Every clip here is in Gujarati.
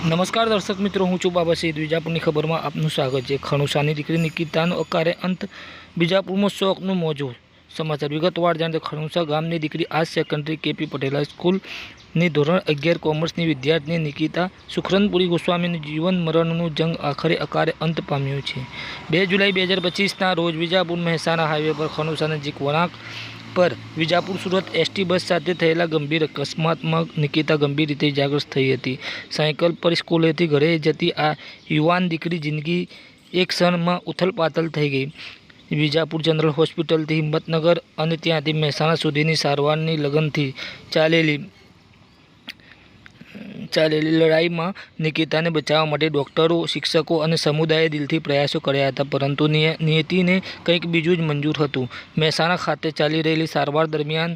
નમસ્કાર દર્શક મિત્રો, હું છું બાબા સૈદ. વિજાપુરની ખબરમાં આપનું સ્વાગત છે. ખણુસાની દીકરી નિકિતાનો અકારે અંત, વિજાપુરમાં શોકનું મોજું. સમાચાર વિગતવાર જાણીએ તો ખણુસા ગામની દીકરી આજ સેકન્ડરી કેપી પટેલ સ્કૂલની ધોરણ 11 કોમર્સની વિદ્યાર્થીની નિકિતા સુખરનપુરી ગોસ્વામીનું જીવન મરણનું જંગ આખરે અકારે અંત પામ્યો છે. 2 જુલાઈ 2025ના રોજ વિજાપુર મહેસાણા હાઈવે પર ખણુસા નજીક વળાંક પર વિજાપુર સુરત એસટી બસ સાથે થયેલા ગંભીર અકસ્માતમાં નિકિતા ગંભીર રીતે ઇજાગ્રસ્ત થઈ હતી. સાયકલ પર સ્કૂલેથી ઘરે જતી આ યુવાન દીકરી જિંદગી એક ક્ષણમાં ઉથલપાથલ થઈ ગઈ. વિજાપુર જનરલ હોસ્પિટલથી હિંમતનગર અને ત્યાંથી મહેસાણા સુધીની સારવારની લગનથી ચાલેલી લડાઈમાં નિકિતાને બચાવવા માટે ડોક્ટરો, શિક્ષકો અને સમુદાયે દિલથી પ્રયાસો કર્યા હતા, પરંતુ નિયતિને કંઈક બીજું જ મંજૂર હતું. મહેસાણા ખાતે ચાલી રહેલી સારવાર દરમિયાન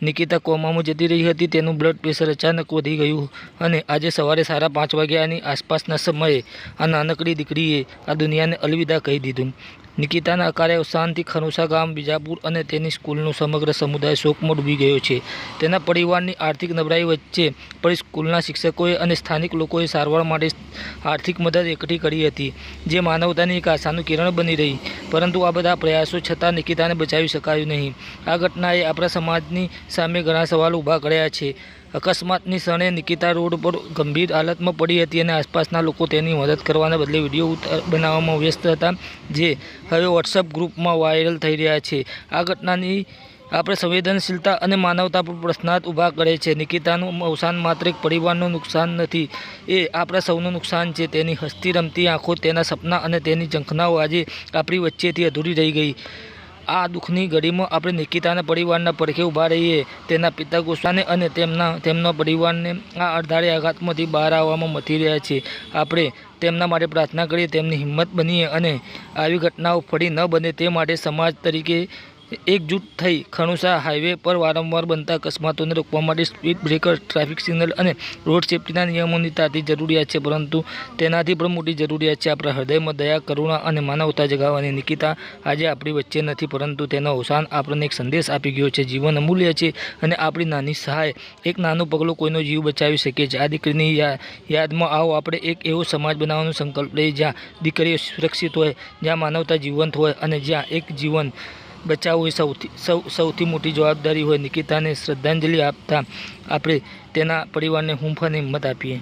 નિકિતા કોમામાં જતી રહી હતી. તેનું બ્લડ પ્રેશર અચાનક વધી ગયું અને આજે સવારે 5:30 વાગ્યાની આસપાસના સમયે આ નાનકડી દીકરીએ આ દુનિયાને અલવિદા કહી દીધું. નિકિતાના અકાળે અવસાનથી ખણુસા ગામ, વિજાપુર અને તેની સ્કૂલનો સમગ્ર સમુદાય શોકમાં ડૂબી ગયો છે. તેના પરિવારની આર્થિક નબળાઈ વચ્ચે પણ સ્કૂલના શિક્ષકોએ અને સ્થાનિક લોકોએ સારવાર માટે આર્થિક મદદ એકઠી કરી હતી, જે માનવતાની એક આશાનું કિરણ બની રહી. પરંતુ આ બધા પ્રયાસો છતાં નિકિતાને બચાવી શકાયું નહીં. આ ઘટનાએ આપણા સમાજની સામે ઘણા સવાલો ઊભા કર્યા છે. અકસ્માતની ક્ષણે નિકિતા રોડ પર ગંભીર હાલતમાં પડી હતી અને આસપાસના લોકો તેની મદદ કરવાના બદલે વિડીયો બનાવવામાં વ્યસ્ત હતા, જે હવે વોટ્સએપ ગ્રુપમાં વાયરલ થઈ રહ્યા છે. આ ઘટનાની આપણે સંવેદનશીલતા અને માનવતા પર પ્રશ્નાર્થ ઊભા કરે છે. નિકિતાનું અવસાન માત્ર એક પરિવારનું નુકસાન નથી, એ આપણા સૌનું નુકસાન છે. તેની હસતી રમતી આંખો, તેના સપના અને તેની ઝંખનાઓ આજે આપણી વચ્ચેથી અધૂરી રહી ગઈ. આ દુઃખની ઘડીમાં આપણે નિકિતાના પરિવારના પડખે ઊભા રહીએ, તેના પિતા ગોસ્વામી અને તેમના પરિવારને આ અણધાર્યા આઘાતમાંથી બહાર આવવામાં મથી રહ્યા છે. આપણે તેમના માટે પ્રાર્થના કરીએ, તેમની હિંમત બનીએ અને આવી ઘટનાઓ ફરી ન બને તે માટે સમાજ તરીકે એકજૂટ થઈ ખણુસા હાઈવે પર વારંવાર બનતા અકસ્માતોને રોકવા માટે સ્પીડ બ્રેકર, ટ્રાફિક સિગ્નલ અને રોડ સેફ્ટીના નિયમોની તાતી જરૂરિયાત છે. પરંતુ તેનાથી પણ મોટી જરૂરિયાત છે આપણા હૃદયમાં દયા, કરુણા અને માનવતા જગાવવાની. નિકિતા આજે આપણી વચ્ચે નથી, પરંતુ તેનો અવસાન આપણને એક સંદેશ આપી ગયો છે: જીવન અમૂલ્ય છે અને આપણી નાની સહાય, એક નાનું પગલું કોઈનો જીવ બચાવી શકે છે. આ દીકરીની યાદમાં આવો આપણે એક એવો સમાજ બનાવવાનો સંકલ્પ લઈએ જ્યાં દીકરીઓ સુરક્ષિત હોય, જ્યાં માનવતા જીવંત હોય અને જ્યાં એક જીવન બચાવવું એ સૌથી મોટી જવાબદારી હોય. નિકિતાને શ્રદ્ધાંજલિ આપતા આપણે તેના પરિવારને હૂંફ અને હિંમત આપીએ.